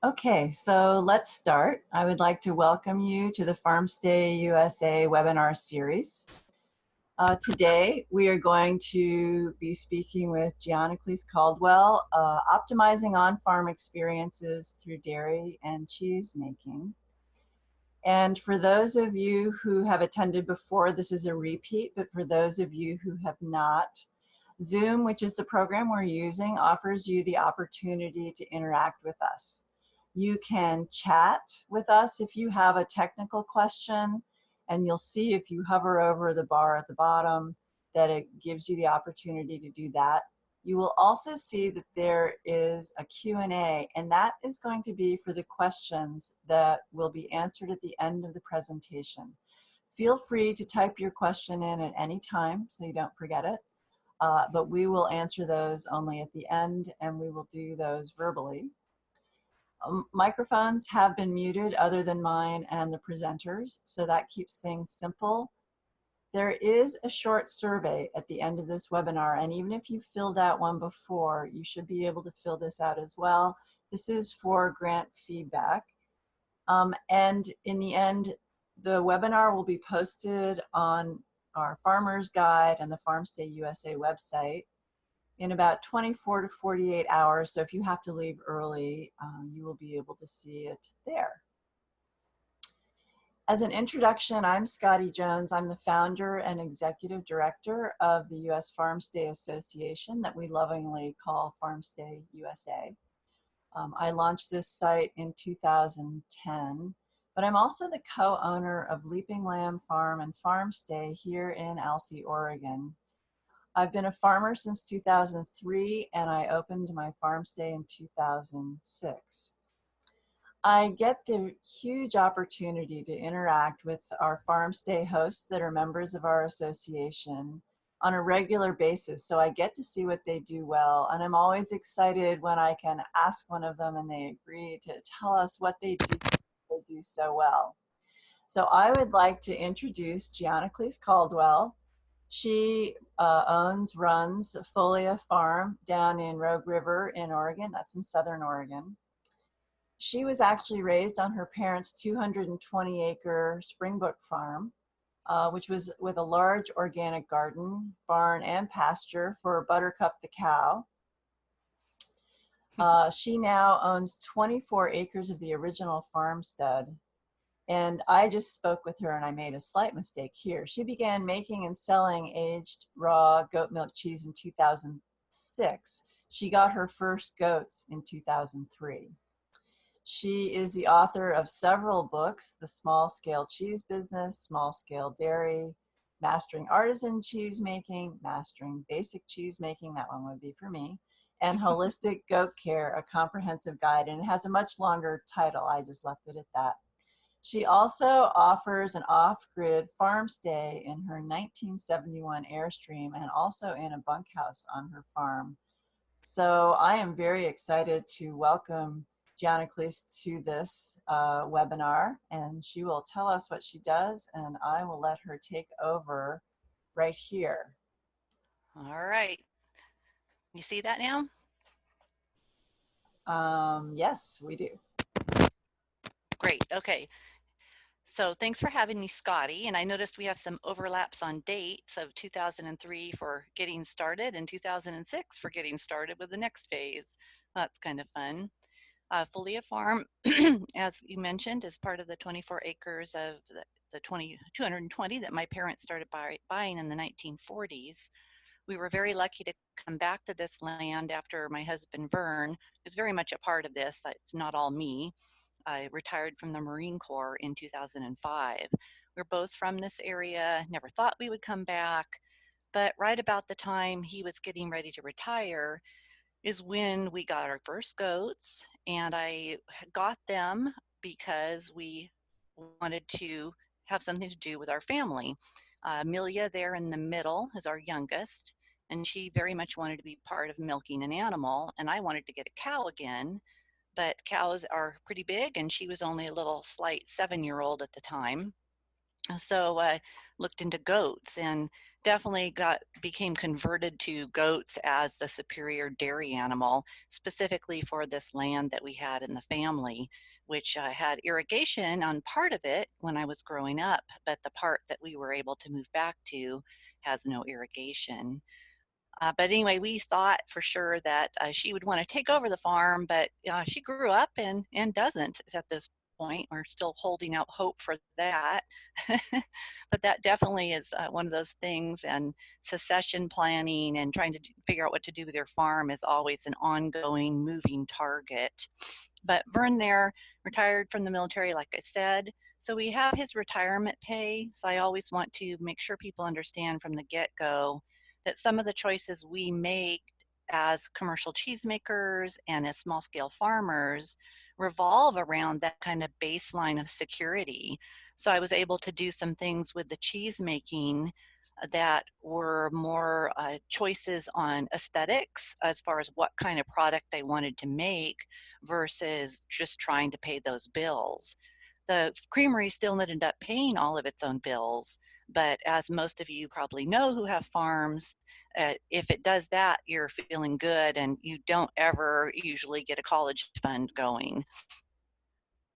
Okay, so let's start. I would like to welcome you to the FarmStay USA webinar series. Today, we are going to be speaking with Gianaclis Caldwell, optimizing on-farm experiences through dairy and cheese making. And for those of you who have attended before, this is a repeat, but for those of you who have not, Zoom, which is the program we're using, offers you the opportunity to interact with us. You can chat with us if you have a technical question, and you'll see if you hover over the bar at the bottom that it gives you the opportunity to do that. You will also see that there is a Q&A, and that is going to be for the questions that will be answered at the end of the presentation. Feel free to type your question in at any time so you don't forget it. But we will answer those only at the end, and we will do those verbally. Microphones have been muted other than mine and the presenters, so that keeps things simple. There is a short survey at the end of this webinar, and even if you filled out one before, you should be able to fill this out as well. This is for grant feedback. And in the end, the webinar will be posted on our Farmer's Guide and the FarmStay USA website in about 24 to 48 hours. So if you have to leave early, you will be able to see it there. As an introduction, I'm Scotty Jones. I'm the founder and executive director of the U.S. FarmStay Association that we lovingly call FarmStay USA. I launched this site in 2010, but I'm also the co-owner of Leaping Lamb Farm and FarmStay here in Alsea, Oregon. I've been a farmer since 2003, and I opened my FarmStay in 2006. I get the huge opportunity to interact with our FarmStay hosts that are members of our association on a regular basis, so I get to see what they do well, and I'm always excited when I can ask one of them and they agree to tell us what they do so well. So I would like to introduce Gianaclis Caldwell. She runs Pholia Farm down in Rogue River in Oregon. That's in Southern Oregon. She was actually raised on her parents' 220-acre Springbrook farm, which was with a large organic garden, barn, and pasture for Buttercup the cow. She now owns 24 acres of the original farmstead. And I just spoke with her and I made a slight mistake here. She began making and selling aged raw goat milk cheese in 2006. She got her first goats in 2003. She is the author of several books: The Small Scale Cheese Business, Small Scale Dairy, Mastering Artisan Cheese Making, Mastering Basic Cheese Making, that one would be for me, and Holistic Goat Care, a comprehensive guide. And it has a much longer title. I just left it at that. She also offers an off-grid farm stay in her 1971 Airstream and also in a bunkhouse on her farm. So I am very excited to welcome Gianaclis to this webinar, and she will tell us what she does, and I will let her take over right here. All right. You see that now? Yes, we do. Great. Okay. So thanks for having me, Scotty. And I noticed we have some overlaps on dates of 2003 for getting started and 2006 for getting started with the next phase. That's kind of fun. Pholia Farm, as you mentioned, is part of the 24 acres of the 220 that my parents started buying in the 1940s. We were very lucky to come back to this land after my husband, Vern, was very much a part of this. It's not all me. I retired from the Marine Corps in 2005. We're both from this area, never thought we would come back, but right about the time he was getting ready to retire is when we got our first goats, and I got them because we wanted to have something to do with our family. Amelia there in the middle is our youngest, and she very much wanted to be part of milking an animal, and I wanted to get a cow again, but cows are pretty big, and she was only a little slight 7-year-old at the time. So I looked into goats, and definitely became converted to goats as the superior dairy animal, specifically for this land that we had in the family, which had irrigation on part of it when I was growing up, but the part that we were able to move back to has no irrigation. But anyway, we thought for sure that she would want to take over the farm, but she grew up and doesn't at this point. We're still holding out hope for that. But that definitely is one of those things, and succession planning and trying to figure out what to do with your farm is always an ongoing moving target. But Vern there retired from the military, like I said. So we have his retirement pay. So I always want to make sure people understand from the get-go that some of the choices we make as commercial cheesemakers and as small scale farmers revolve around that kind of baseline of security. So I was able to do some things with the cheese making that were more choices on aesthetics as far as what kind of product I wanted to make versus just trying to pay those bills. The creamery still ended up paying all of its own bills, but as most of you probably know who have farms, if it does that, you're feeling good and you don't ever usually get a college fund going.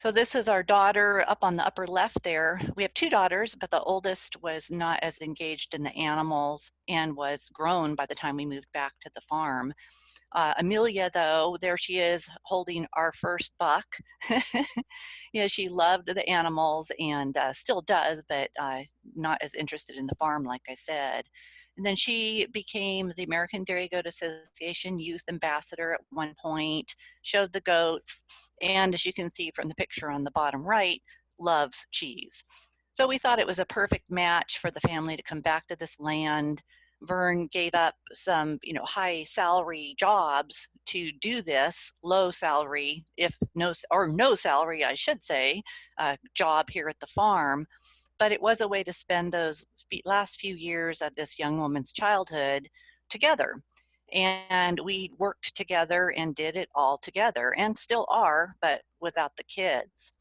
So this is our daughter up on the upper left there. We have two daughters, but the oldest was not as engaged in the animals and was grown by the time we moved back to the farm. Amelia, though, there she is holding our first buck. She loved the animals and still does, but not as interested in the farm, like I said. And then she became the American Dairy Goat Association youth ambassador at one point, showed the goats, and as you can see from the picture on the bottom right, loves cheese. So we thought it was a perfect match for the family to come back to this land. Vern gave up some, high salary jobs to do this low salary, if no, or no salary, I should say, job here at the farm. But it was a way to spend those last few years of this young woman's childhood together. And we worked together and did it all together and still are, but without the kids.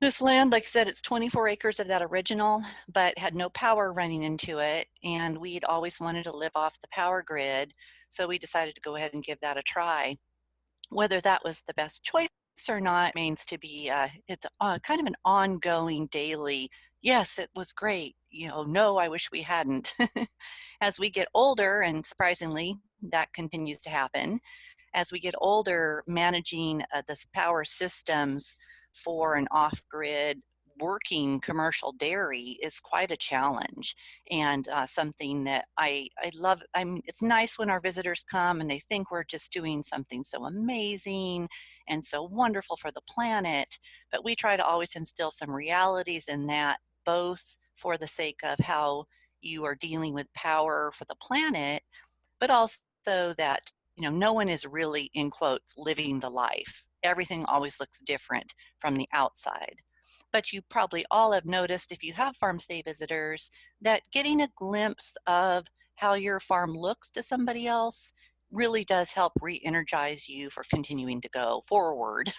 This land, like I said, it's 24 acres of that original, but had no power running into it. And we'd always wanted to live off the power grid. So we decided to go ahead and give that a try. Whether that was the best choice or not remains to be, it's kind of an ongoing daily, yes, it was great. No, I wish we hadn't. As we get older, and surprisingly, that continues to happen, as we get older, managing this power systems for an off-grid working commercial dairy is quite a challenge, and something that I love. It's nice when our visitors come and they think we're just doing something so amazing and so wonderful for the planet, but we try to always instill some realities in that, both for the sake of how you are dealing with power for the planet, but also that no one is really, in quotes, living the life. Everything always looks different from the outside. But you probably all have noticed, if you have farm stay visitors, that getting a glimpse of how your farm looks to somebody else really does help re-energize you for continuing to go forward.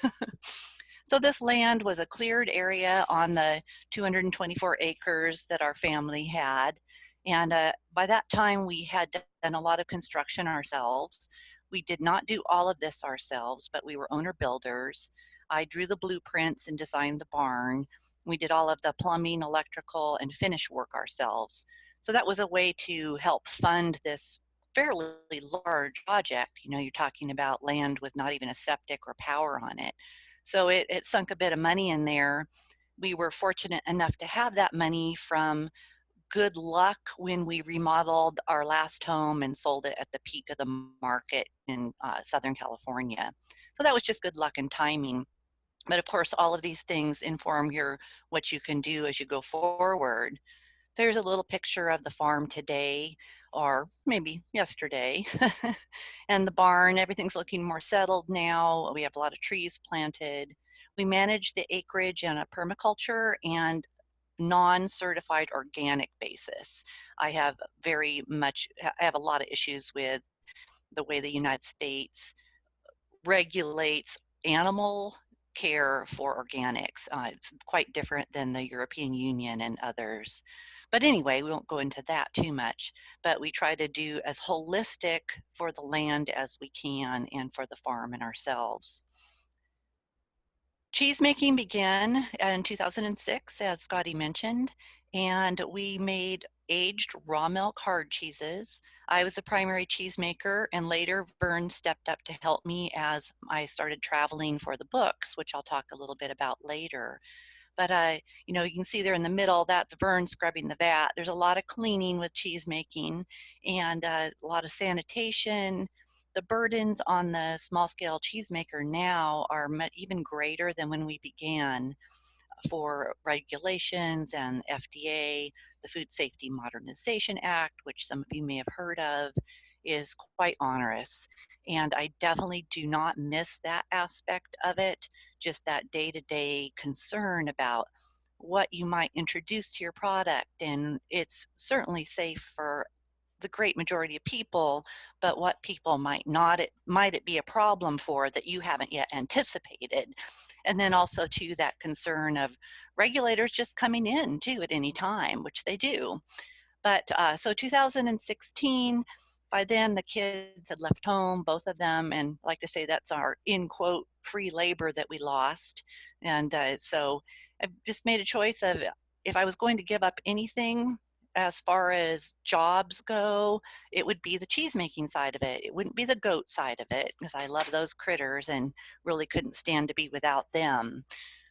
So this land was a cleared area on the 224 acres that our family had. And by that time, we had done a lot of construction ourselves. We did not do all of this ourselves, but we were owner builders. I drew the blueprints and designed the barn. We did all of the plumbing, electrical, and finish work ourselves. So that was a way to help fund this fairly large project. You're talking about land with not even a septic or power on it. So it sunk a bit of money in there. We were fortunate enough to have that money from good luck when we remodeled our last home and sold it at the peak of the market in Southern California. So that was just good luck and timing. But of course, all of these things inform what you can do as you go forward. So here's a little picture of the farm today, or maybe yesterday. And the barn, everything's looking more settled now. We have a lot of trees planted. We manage the acreage on a permaculture and non-certified organic basis. I have a lot of issues with the way the United States regulates animal care for organics. It's quite different than the European Union and others. But anyway, we won't go into that too much, but we try to do as holistic for the land as we can and for the farm and ourselves. Cheese making began in 2006, as Scotty mentioned, and we made aged raw milk hard cheeses. I was the primary cheesemaker, and later Vern stepped up to help me as I started traveling for the books, which I'll talk a little bit about later. But you can see there in the middle, that's Vern scrubbing the vat. There's a lot of cleaning with cheese making and a lot of sanitation. The burdens on the small scale cheesemaker now are even greater than when we began for regulations and FDA. The Food Safety Modernization Act, which some of you may have heard of, is quite onerous. And I definitely do not miss that aspect of it, just that day-to-day concern about what you might introduce to your product. And it's certainly safe for the great majority of people, but what people might it be a problem for that you haven't yet anticipated. And then also to that concern of regulators just coming in too at any time, which they do. But so 2016, by then the kids had left home, both of them, and like to say that's our in quote free labor that we lost. And so I just made a choice of if I was going to give up anything as far as jobs go, it would be the cheese making side of it. It wouldn't be the goat side of it because I love those critters and really couldn't stand to be without them.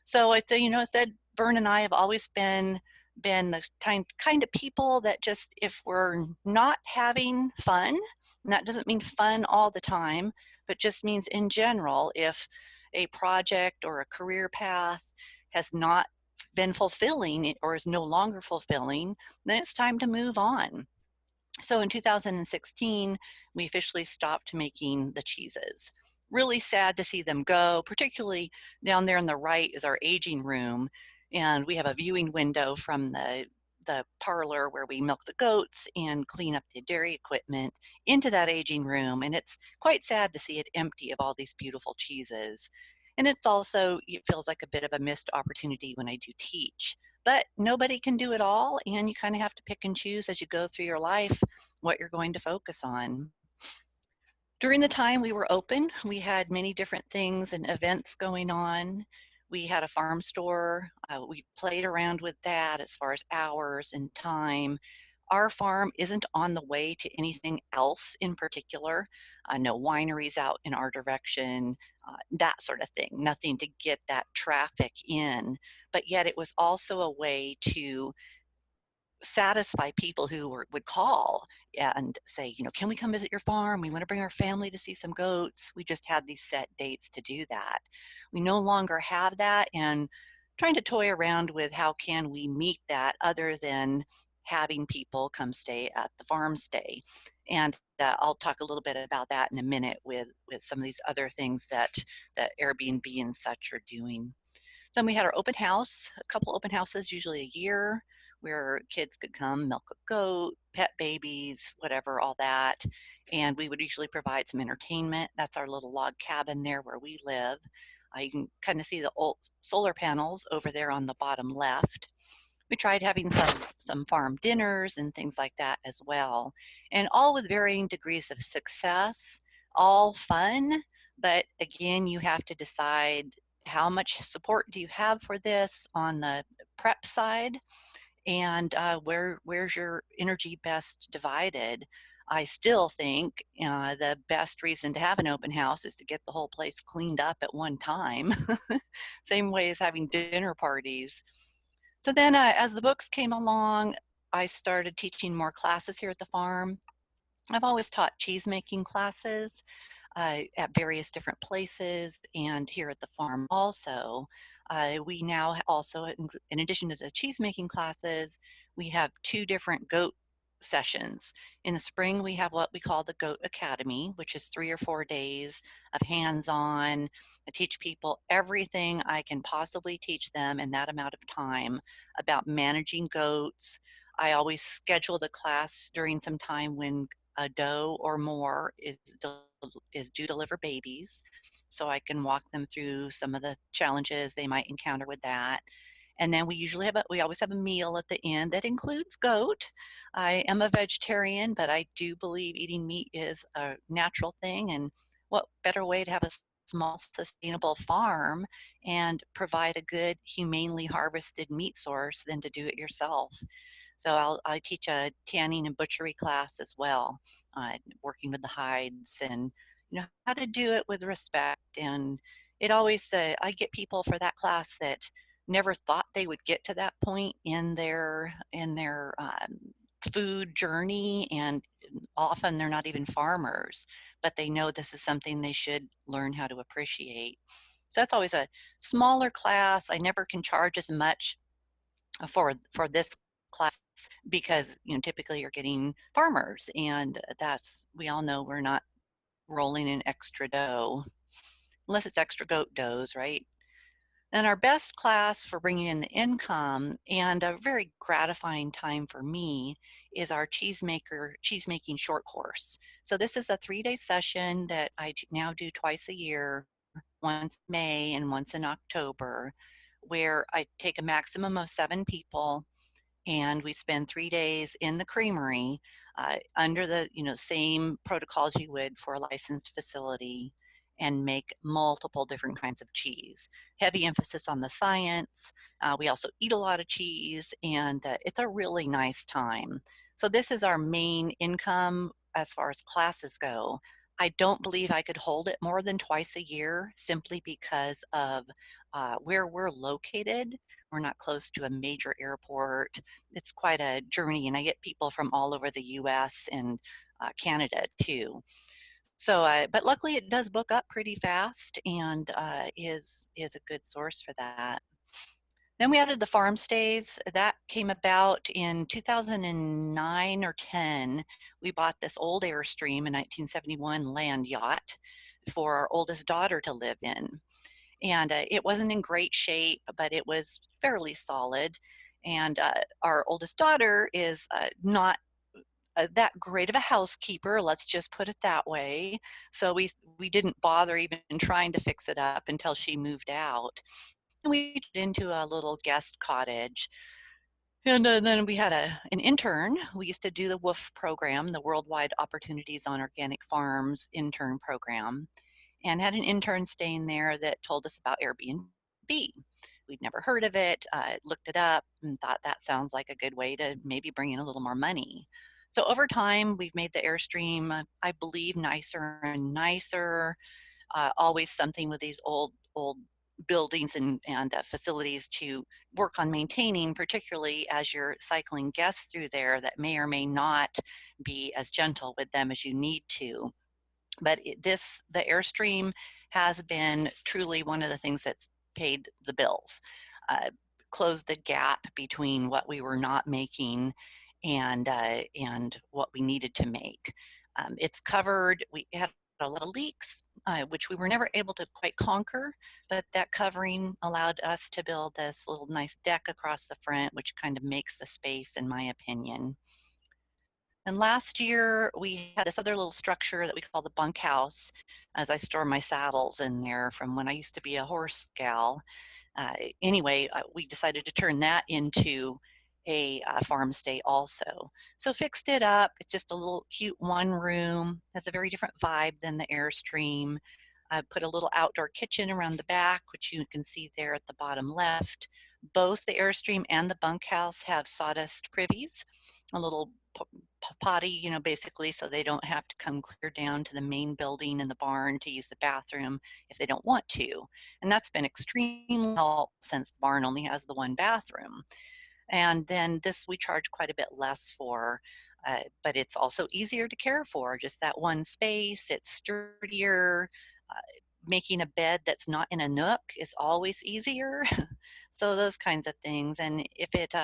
So I said Vern and I have always been the kind of people that just if we're not having fun, and that doesn't mean fun all the time, but just means in general, if a project or a career path has not been fulfilling or is no longer fulfilling, then it's time to move on. So in 2016, we officially stopped making the cheeses. Really sad to see them go, particularly down there on the right is our aging room. And we have a viewing window from the parlor where we milk the goats and clean up the dairy equipment into that aging room. And it's quite sad to see it empty of all these beautiful cheeses. And it feels like a bit of a missed opportunity when I do teach. But nobody can do it all, and you kind of have to pick and choose as you go through your life what you're going to focus on. During the time we were open, we had many different things and events going on. We had a farm store. We played around with that as far as hours and time. Our farm isn't on the way to anything else in particular. No wineries out in our direction, that sort of thing. Nothing to get that traffic in. But yet it was also a way to satisfy people who would call and say, can we come visit your farm? We want to bring our family to see some goats. We just had these set dates to do that. We no longer have that, and trying to toy around with how can we meet that other than having people come stay at the FarmStay. And I'll talk a little bit about that in a minute with some of these other things that Airbnb and such are doing. So we had our open house, a couple open houses, usually a year, where kids could come milk a goat, pet babies, whatever, all that. And we would usually provide some entertainment. That's our little log cabin there where we live. You can kind of see the old solar panels over there on the bottom left. We tried having some farm dinners and things like that as well, and all with varying degrees of success, all fun. But again, you have to decide how much support do you have for this on the prep side, and where's your energy best divided. I still think the best reason to have an open house is to get the whole place cleaned up at one time. Same way as having dinner parties. So then as the books came along, I started teaching more classes here at the farm. I've always taught cheese making classes at various different places and here at the farm also. We now also, in addition to the cheese making classes, we have two different goat sessions. In the spring, we have what we call the Goat Academy, which is 3 or 4 days of hands-on. I teach people everything I can possibly teach them in that amount of time about managing goats. I always schedule the class during some time when a doe or more is due to deliver babies, so I can walk them through some of the challenges they might encounter with that. And then we always have a meal at the end that includes goat. I am a vegetarian, but I do believe eating meat is a natural thing. And what better way to have a small sustainable farm and provide a good humanely harvested meat source than to do it yourself. So I teach a tanning and butchery class as well, working with the hides and how to do it with respect. And it always I get people for that class that never thought they would get to that point in their food journey, and often they're not even farmers, but they know this is something they should learn how to appreciate. So that's always a smaller class. I never can charge as much for this class because typically you're getting farmers, and that's, we all know we're not rolling in extra dough unless it's extra goat doughs, right? And our best class for bringing in the income and a very gratifying time for me is our cheesemaking short course. So this is a 3-day session that I now do twice a year, once in May and once in October, where I take a maximum of 7 people and we spend 3 days in the creamery under the same protocols you would for a licensed facility, and make multiple different kinds of cheese. Heavy emphasis on the science. We also eat a lot of cheese, and it's a really nice time. So this is our main income as far as classes go. I don't believe I could hold it more than twice a year simply because of where we're located. We're not close to a major airport. It's quite a journey, and I get people from all over the US and Canada too. So, but luckily it does book up pretty fast, and is a good source for that. Then we added the farm stays. That came about in 2009 or 10. We bought this old Airstream in 1971 land yacht for our oldest daughter to live in. And it wasn't in great shape, but it was fairly solid. And our oldest daughter is not that great of a housekeeper, let's just put it that way. So we didn't bother even trying to fix it up until she moved out. And we turned into a little guest cottage. And then we had an intern. We used to do the WOOF program, the Worldwide Opportunities on Organic Farms intern program, and had an intern staying there that told us about Airbnb. We'd never heard of it, looked it up, and thought that sounds like a good way to maybe bring in a little more money. So over time, we've made the Airstream, I believe, nicer and nicer. Always something with these old buildings and facilities to work on maintaining, particularly as you're cycling guests through there that may or may not be as gentle with them as you need to. But the Airstream has been truly one of the things that's paid the bills, uh, closed the gap between what we were not making and what we needed to make. It's covered. We had a lot of leaks, which we were never able to quite conquer, but that covering allowed us to build this little nice deck across the front, which kind of makes the space, in my opinion. And last year, we had this other little structure that we call the bunkhouse, as I store my saddles in there from when I used to be a horse gal. Anyway, we decided to turn that into a farm stay also. So fixed it up. It's just a little cute one room. Has a very different vibe than the Airstream. I put a little outdoor kitchen around the back, which you can see there at the bottom left. Both the Airstream and the bunkhouse have sawdust privies, a little potty, basically, so they don't have to come clear down to the main building in the barn to use the bathroom if they don't want to. And that's been extremely helpful since the barn only has the one bathroom. And then this we charge quite a bit less for, but it's also easier to care for. Just that one space, it's sturdier. Uh, Making a bed that's not in a nook is always easier. So those kinds of things. And if it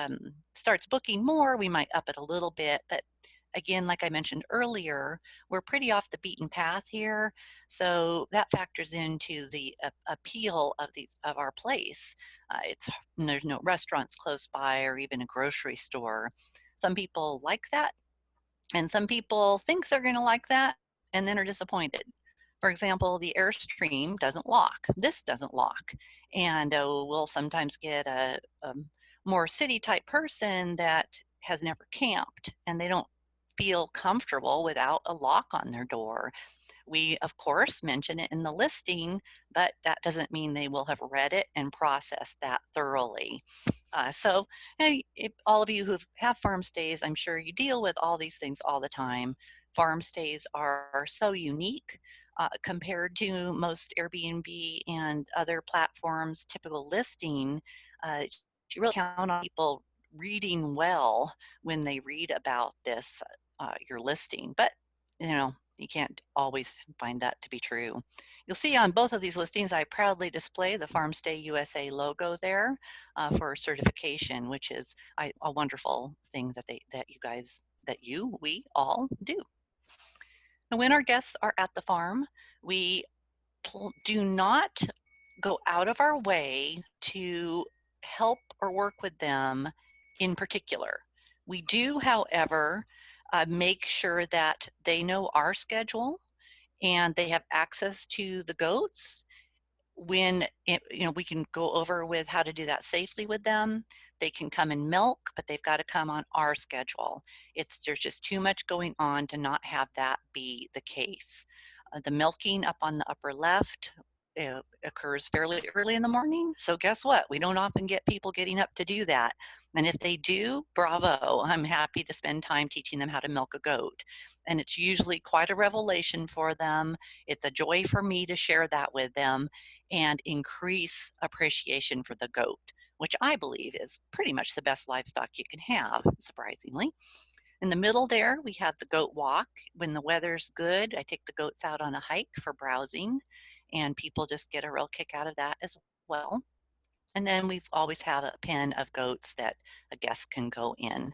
starts booking more, we might up it a little bit. But again, like I mentioned earlier, we're pretty off the beaten path here. So that factors into the appeal of our place. There's no restaurants close by or even a grocery store. Some people like that, and some people think they're going to like that and then are disappointed. For example, the Airstream doesn't lock. This doesn't lock. And we'll sometimes get a more city type person that has never camped and they don't feel comfortable without a lock on their door. We, of course, mention it in the listing, but that doesn't mean they will have read it and processed that thoroughly. So, hey, all of you who have farm stays, I'm sure you deal with all these things all the time. Farm stays are so unique compared to most Airbnb and other platforms' typical listing. You really count on people reading well when they read about this, your listing. But, you know, you can't always find that to be true. You'll see on both of these listings, I proudly display the FarmStay USA logo there for certification, which is a wonderful thing that we all do. And when our guests are at the farm, we do not go out of our way to help or work with them in particular. We do, however, make sure that they know our schedule and they have access to the goats when we can go over with how to do that safely with them. They can come and milk, but they've got to come on our schedule. There's just too much going on to not have that be the case. The milking up on the upper left occurs fairly early in the morning. So guess what? We don't often get people getting up to do that. And if they do, bravo, I'm happy to spend time teaching them how to milk a goat. And it's usually quite a revelation for them. It's a joy for me to share that with them and increase appreciation for the goat, which I believe is pretty much the best livestock you can have, surprisingly. In the middle there, we have the goat walk. When the weather's good, I take the goats out on a hike for browsing, and people just get a real kick out of that as well. And then we've always have a pen of goats that a guest can go in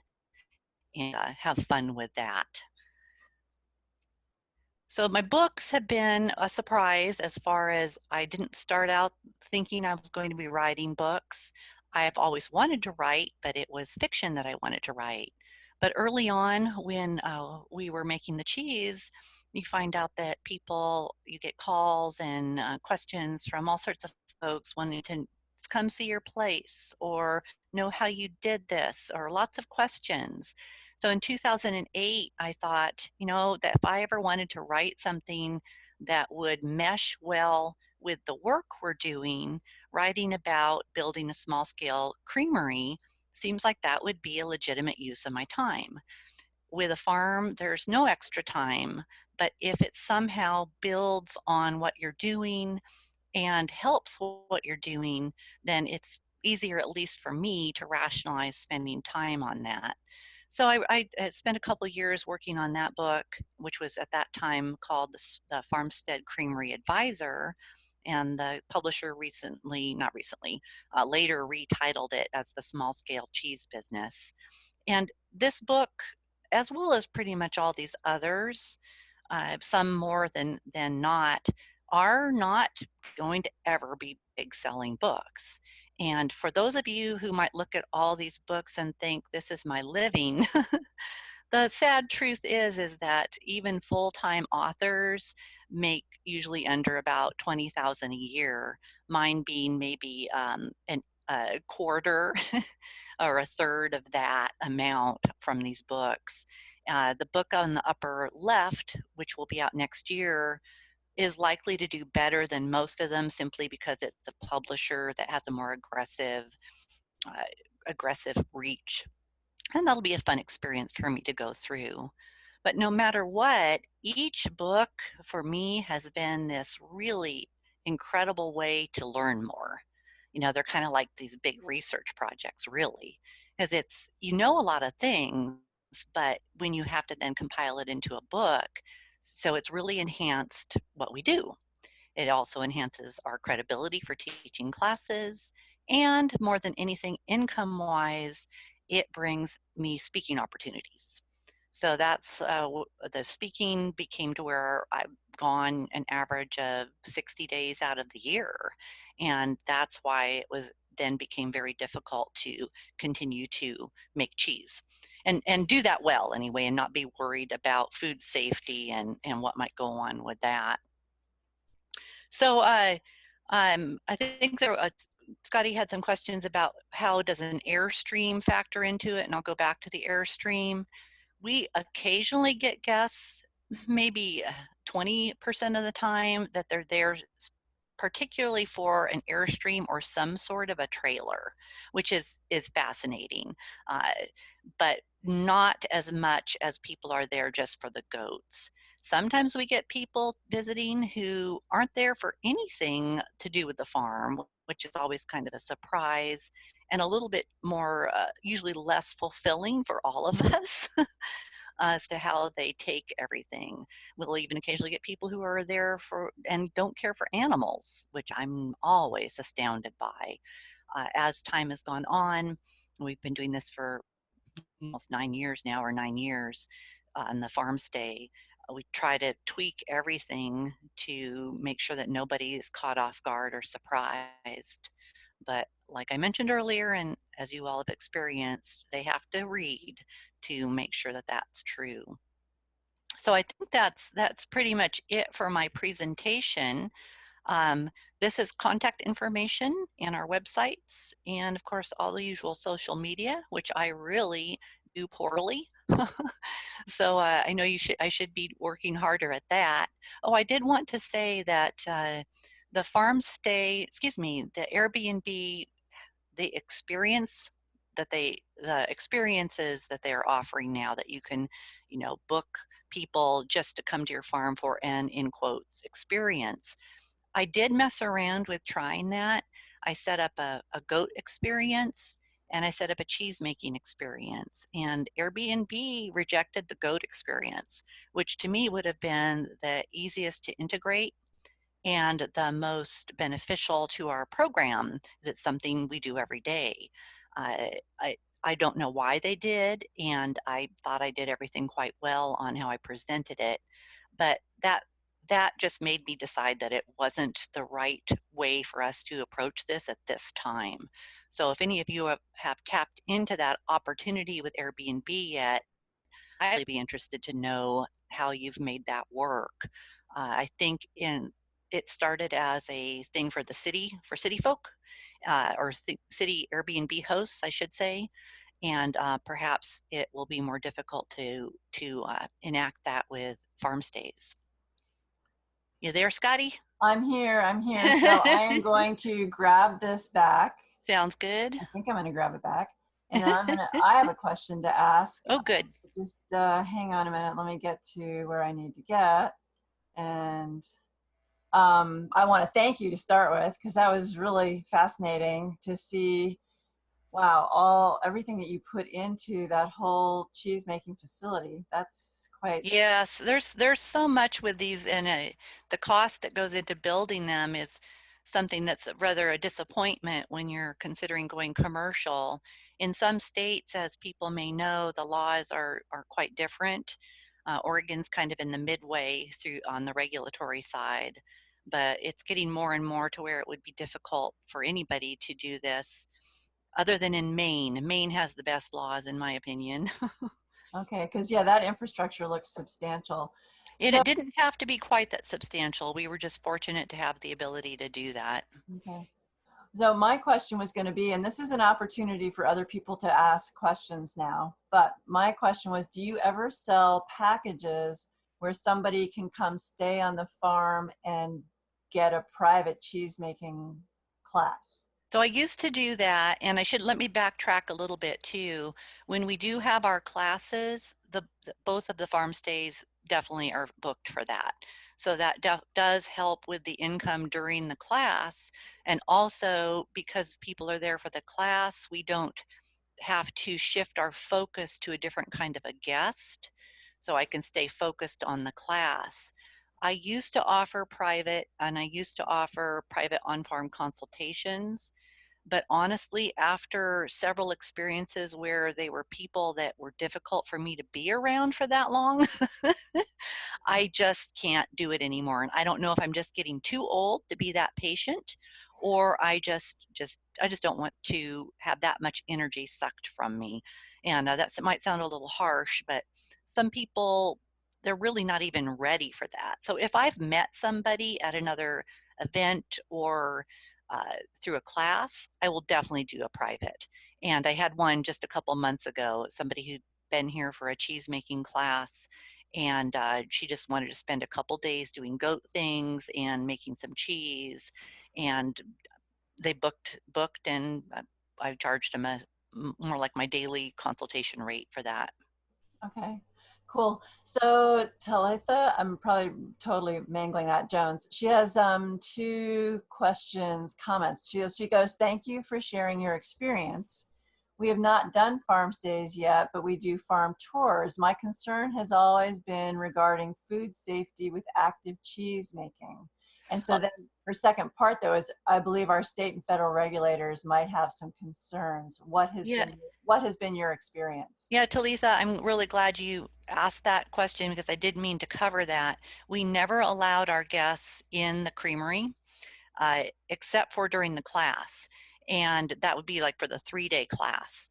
and have fun with that. So my books have been a surprise as far as I didn't start out thinking I was going to be writing books. I've always wanted to write, but it was fiction that I wanted to write. But early on, when we were making the cheese, you find out that you get calls and questions from all sorts of folks wanting to come see your place or know how you did this, or lots of questions. So in 2008, I thought, that if I ever wanted to write something that would mesh well with the work we're doing, writing about building a small scale creamery seems like that would be a legitimate use of my time. With a farm, there's no extra time, but if it somehow builds on what you're doing and helps what you're doing, then it's easier, at least for me, to rationalize spending time on that. So I spent a couple of years working on that book, which was at that time called the Farmstead Creamery Advisor. And the publisher not recently, later retitled it as the Small Scale Cheese Business. And this book, as well as pretty much all these others, some more than not, are not going to ever be big selling books. And for those of you who might look at all these books and think this is my living, the sad truth is that even full-time authors make usually under about 20,000 a year. Mine being maybe a quarter or a third of that amount from these books. The book on the upper left, which will be out next year, is likely to do better than most of them simply because it's a publisher that has a more uh, aggressive reach. And that'll be a fun experience for me to go through. But no matter what, each book for me has been this really incredible way to learn more. They're kind of like these big research projects, really, because a lot of things, but when you have to then compile it into a book, so it's really enhanced what we do. It also enhances our credibility for teaching classes, and more than anything, income wise, it brings me speaking opportunities. So that's the speaking became to where I've gone an average of 60 days out of the year. And that's why it was then became very difficult to continue to make cheese and do that well anyway, and not be worried about food safety and what might go on with that. So I think Scotty had some questions about how does an airstream factor into it, and I'll go back to the airstream. We occasionally get guests, maybe 20% of the time, that they're there particularly for an airstream or some sort of a trailer, which is fascinating, uh, but not as much as people are there just for the goats. Sometimes we get people visiting who aren't there for anything to do with the farm, which is always kind of a surprise and a little bit more, usually less fulfilling for all of us as to how they take everything. We'll even occasionally get people who are there for and don't care for animals, which I'm always astounded by. As time has gone on, we've been doing this for almost 9 years now, or 9 years on the farm stay. We try to tweak everything to make sure that nobody is caught off guard or surprised. But like I mentioned earlier, and as you all have experienced, they have to read to make sure that that's true. So I think that's pretty much it for my presentation. Um, this is contact information and our websites, and of course all the usual social media, which I really do poorly. So I know I should be working harder at that. Oh, I did want to say that the farm stay, excuse me, the Airbnb, the experience the experiences that they are offering now, that you can, book people just to come to your farm for an, in quotes, experience. I did mess around with trying that. I set up a goat experience and I set up a cheese making experience, and Airbnb rejected the goat experience, which to me would have been the easiest to integrate and the most beneficial to our program, is it's something we do every day. I, I, I don't know why they did, and I thought I did everything quite well on how I presented it, but that just made me decide that it wasn't the right way for us to approach this at this time. So if any of you have tapped into that opportunity with Airbnb yet, I'd really be interested to know how you've made that work. I think it started as a thing for the city, for city folk, or city Airbnb hosts, I should say, and perhaps it will be more difficult to enact that with farm stays. You there, Scotty? I'm here. I'm here. So I am going to grab this back. Sounds good. I think I'm going to grab it back. And then I have a question to ask. Oh, good. Just hang on a minute. Let me get to where I need to get. And I want to thank you to start with, because that was really fascinating to see, wow, everything that you put into that whole cheese making facility. That's quite. Yes, there's so much with these, and the cost that goes into building them is something that's rather a disappointment when you're considering going commercial. In some states, as people may know, the laws are quite different. Oregon's kind of in the midway through on the regulatory side, but it's getting more and more to where it would be difficult for anybody to do this, other than in Maine. Maine has the best laws, in my opinion. Okay, because yeah, that infrastructure looks substantial. And So, it didn't have to be quite that substantial. We were just fortunate to have the ability to do that. okay. So my question was going to be, and this is an opportunity for other people to ask questions now, but my question was, do you ever sell packages where somebody can come stay on the farm and get a private cheese making class? So I used to do that, and let me backtrack a little bit too. When we do have our classes, both of the farm stays definitely are booked for that. So that does help with the income during the class. And also, because people are there for the class, we don't have to shift our focus to a different kind of a guest, so I can stay focused on the class. I used to offer private, and I used to offer private on-farm consultations, but honestly, after several experiences where they were people that were difficult for me to be around for that long, I just can't do it anymore. And I don't know if I'm just getting too old to be that patient, or I just don't want to have that much energy sucked from me. And that might sound a little harsh, but some people, they're really not even ready for that. So if I've met somebody at event or through a class, I will definitely do a private. And I had one just a couple months ago, somebody who'd been here for a cheese making class, and she just wanted to spend a couple days doing goat things and making some cheese, and they booked and I charged them a more like my daily consultation rate for that. Okay, cool. So Talitha, I'm probably totally mangling that, Jones. She has two questions, comments. She goes, thank you for sharing your experience. We have not done farm stays yet, but we do farm tours. My concern has always been regarding food safety with active cheese making. And so Well, then her second part though is I believe our state and federal regulators might have some concerns. yeah, What has been your experience? yeah, Talitha, I'm really glad you asked that question because I did mean to cover that. We never allowed our guests in the creamery except for during the class. And that would be like for the 3-day class.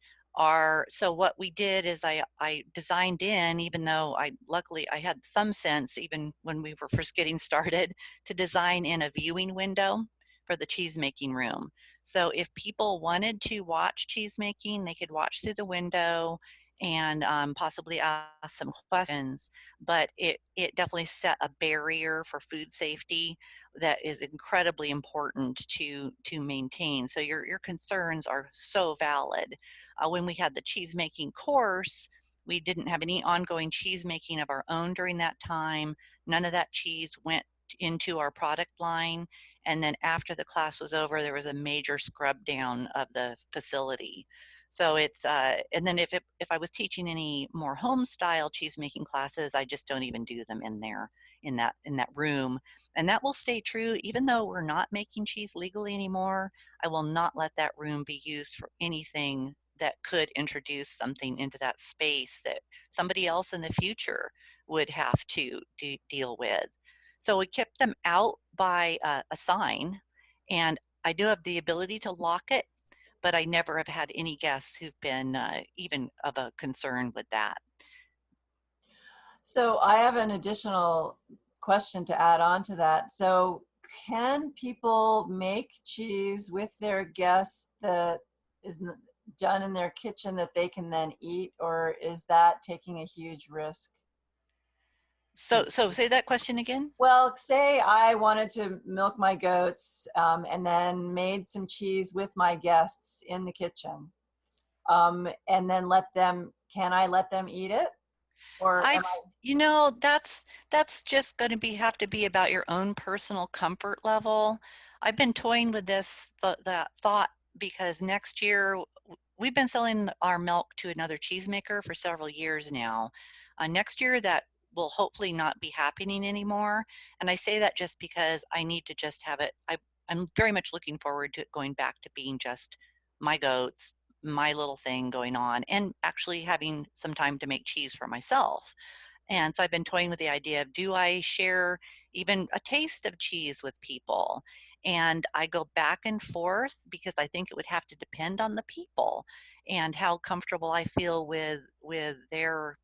So what we did is I designed in, even though luckily I had some sense, even when we were first getting started, to design in a viewing window for the cheese making room. So if people wanted to watch cheese making, they could watch through the window and possibly ask some questions, but it definitely set a barrier for food safety that is incredibly important to maintain. So your concerns are so valid. When we had the cheese making course, we didn't have any ongoing cheese making of our own during that time. None of that cheese went into our product line. And then after the class was over, there was a major scrub down of the facility. So it's and then if I was teaching any more home style cheese making classes, I just don't even do them in there in that room, and that will stay true even though we're not making cheese legally anymore. I will not let that room be used for anything that could introduce something into that space that somebody else in the future would have to deal with. So we kept them out by a sign, and I do have the ability to lock it, but I never have had any guests who've been even of a concern with that. So I have an additional question to add on to that. So can people make cheese with their guests that is done in their kitchen that they can then eat, or is that taking a huge risk? So say that question again. Well, say I wanted to milk my goats and then made some cheese with my guests in the kitchen, and then can I let them eat it? Or I, am I, that's just going to have to be about your own personal comfort level. I've been toying with that thought because next year we've been selling our milk to another cheesemaker for several years now. Next year that will hopefully not be happening anymore. And I say that just because I need to just have it. I'm very much looking forward to it going back to being just my goats, my little thing going on, and actually having some time to make cheese for myself. And so I've been toying with the idea of, do I share even a taste of cheese with people? And I go back and forth because I think it would have to depend on the people and how comfortable I feel with their,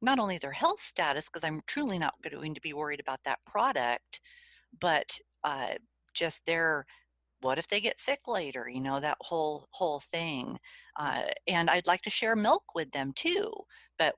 not only their health status, because I'm truly not going to be worried about that product, but just their, what if they get sick later, that whole thing. And I'd like to share milk with them too, but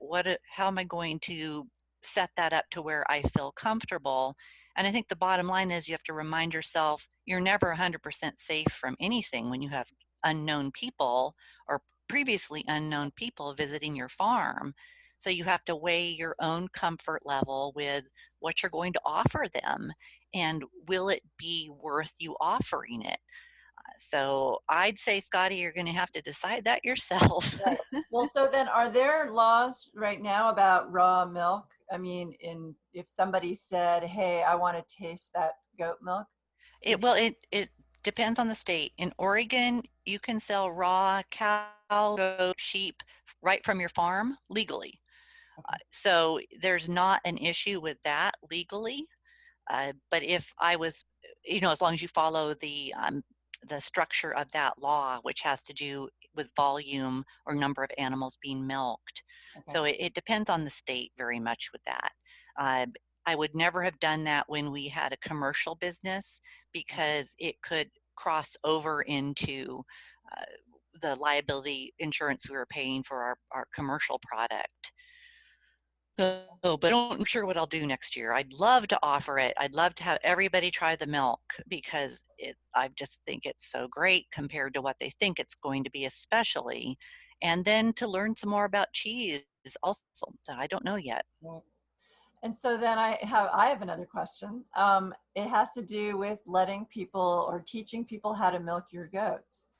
how am I going to set that up to where I feel comfortable? And I think the bottom line is you have to remind yourself you're never 100% safe from anything when you have unknown people or previously unknown people visiting your farm. So you have to weigh your own comfort level with what you're going to offer them, and will it be worth you offering it? So I'd say, Scotty, you're going to have to decide that yourself. right. Well, so then are there laws right now about raw milk? I mean, if somebody said, "Hey, I want to taste that goat milk," It is well, it depends on the state. In Oregon, you can sell raw cow, goat, sheep right from your farm legally. okay. So there's not an issue with that legally. But if I was, as long as you follow the structure of that law, which has to do with volume or number of animals being milked. Okay. So it depends on the state very much with that. Uh, I would never have done that when we had a commercial business because it could cross over into uh, the liability insurance we were paying for our commercial product. So, but I'm sure what I'll do next year. I'd love to offer it. I'd love to have everybody try the milk because I just think it's so great compared to what they think it's going to be, especially. And then to learn some more about cheese also. I don't know yet. Right. And so then I have another question. It has to do with letting people or teaching people how to milk your goats.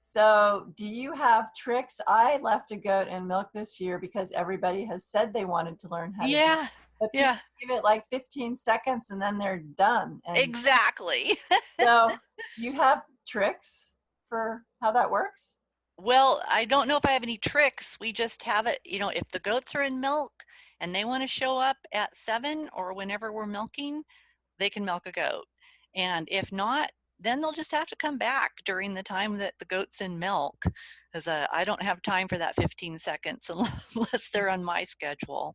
So do you have tricks? I left a goat in milk this year because everybody has said they wanted to learn how to do it. Yeah, But people yeah, give it like 15 seconds and then they're done. And exactly. so do you have tricks for how that works? Well, I don't know if I have any tricks. We just have it, you know, if the goats are in milk and they want to show up at 7 or whenever we're milking, they can milk a goat. And if not, then they'll just have to come back during the time that the goat's in milk, because I don't have time for that 15 seconds unless they're on my schedule.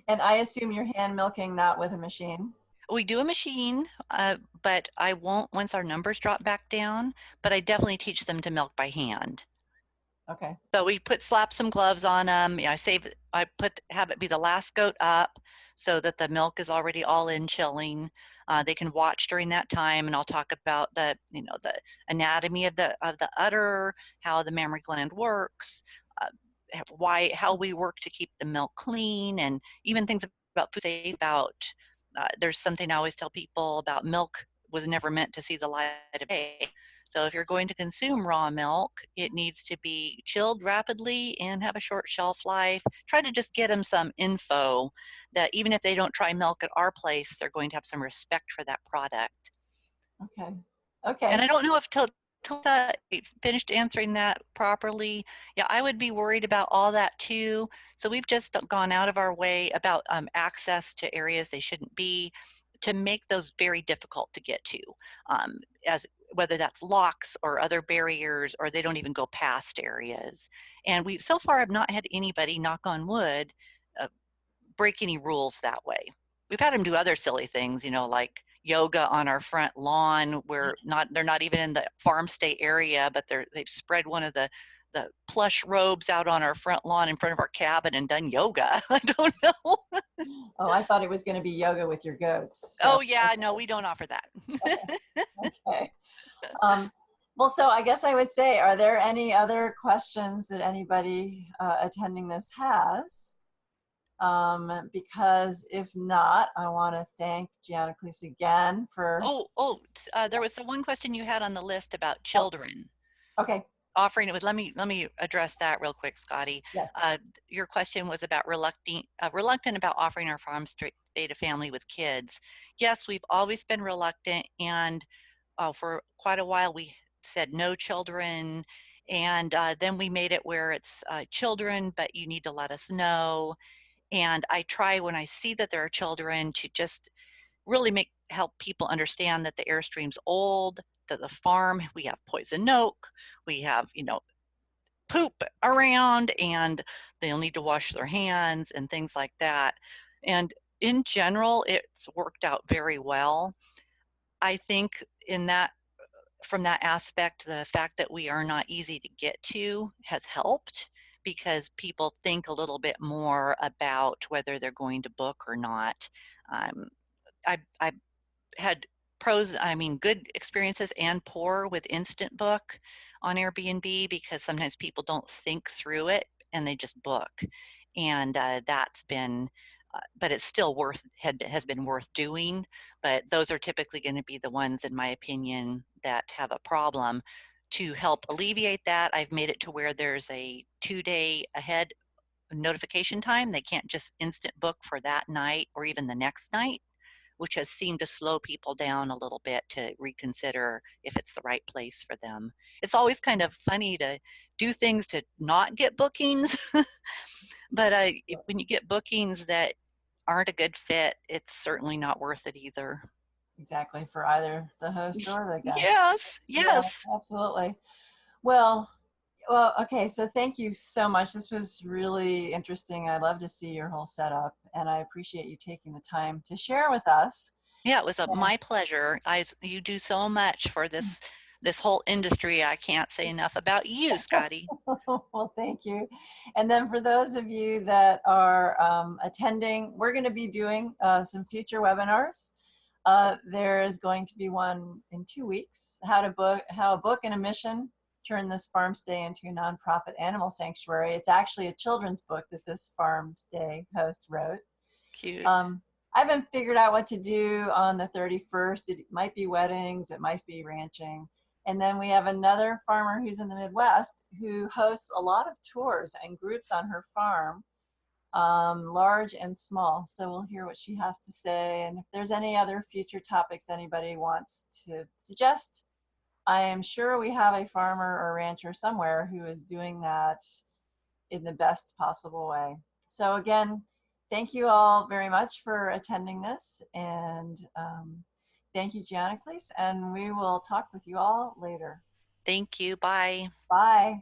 And I assume you're hand milking, not with a machine. We do a machine, but I won't once our numbers drop back down, but I definitely teach them to milk by hand. Okay. So we slap some gloves on them. Have it be the last goat up so that the milk is already all in chilling. They can watch during that time, and I'll talk about the anatomy of the udder, how the mammary gland works, uh, how we work to keep the milk clean, and even things about food safe. There's something I always tell people about: milk was never meant to see the light of day. So if you're going to consume raw milk, it needs to be chilled rapidly and have a short shelf life. Try to just get them some info that even if they don't try milk at our place, they're going to have some respect for that product. Okay. And I Okay. don't know if Tilda finished answering that properly. Yeah, I would be worried about all that too. So we've just gone out of our way about access to areas they shouldn't be to make those very difficult to get to, as whether that's locks or other barriers, or they don't even go past areas. And we so far have not had anybody, knock on wood, uh, break any rules that way. We've had them do other silly things, like yoga on our front lawn where they're not even in the FarmStay area, but they've spread one of the plush robes out on our front lawn in front of our cabin and done yoga. I don't know. Oh, I thought it was going to be yoga with your goats. So, Oh yeah, no, we don't offer that. okay. Um, well, so I guess I would say, are there any other questions that anybody attending this has? Because if not, I want to thank Gianaclis again for. There was the one question you had on the list about Oh, children. okay. Offering it with let me address that real quick, Scotty. Yes. Your question was about reluctant about offering our farm straight to family with kids. Yes, we've always been reluctant, and for quite a while we said no children, and then we made it where it's children, but you need to let us know. And I try when I see that there are children to just really help people understand that the airstream's old, that the farm, we have poison oak, we have, poop around, and they'll need to wash their hands and things like that. And in general, it's worked out very well. I think from that aspect, the fact that we are not easy to get to has helped because people think a little bit more about whether they're going to book or not. Um, I had good experiences and poor with instant book on Airbnb because sometimes people don't think through it and they just book. And that's been, but it's still has been worth doing. But those are typically going to be the ones, in my opinion, that have a problem. To help alleviate that, I've made it to where there's a 2-day ahead notification time. They can't just instant book for that night or even the next night, which has seemed to slow people down a little bit to reconsider if it's the right place for them. It's always kind of funny to do things to not get bookings, but when you get bookings that aren't a good fit, it's certainly not worth it either. Exactly, for either the host or the guest. Yes, Yeah, yes. absolutely. Well, Well, okay, so thank you so much. This was really interesting. I love to see your whole setup, and I appreciate you taking the time to share with us. Yeah, it was my pleasure. You do so much for this whole industry. I can't say enough about you, Scotty. Well, thank you. And then for those of you that are attending, we're going to be doing some future webinars. There is going to be one in 2 weeks, how a book and a mission turn this farm stay into a nonprofit animal sanctuary. It's actually a children's book that this farm stay host wrote. Cute. Um, I haven't figured out what to do on the 31st. It might be weddings, it might be ranching. And then we have another farmer who's in the Midwest who hosts a lot of tours and groups on her farm, large and small. So we'll hear what she has to say. And if there's any other future topics anybody wants to suggest, I am sure we have a farmer or rancher somewhere who is doing that in the best possible way. So again, thank you all very much for attending this, and thank you, Gianaclis, and we will talk with you all later. Thank you. Bye. Bye.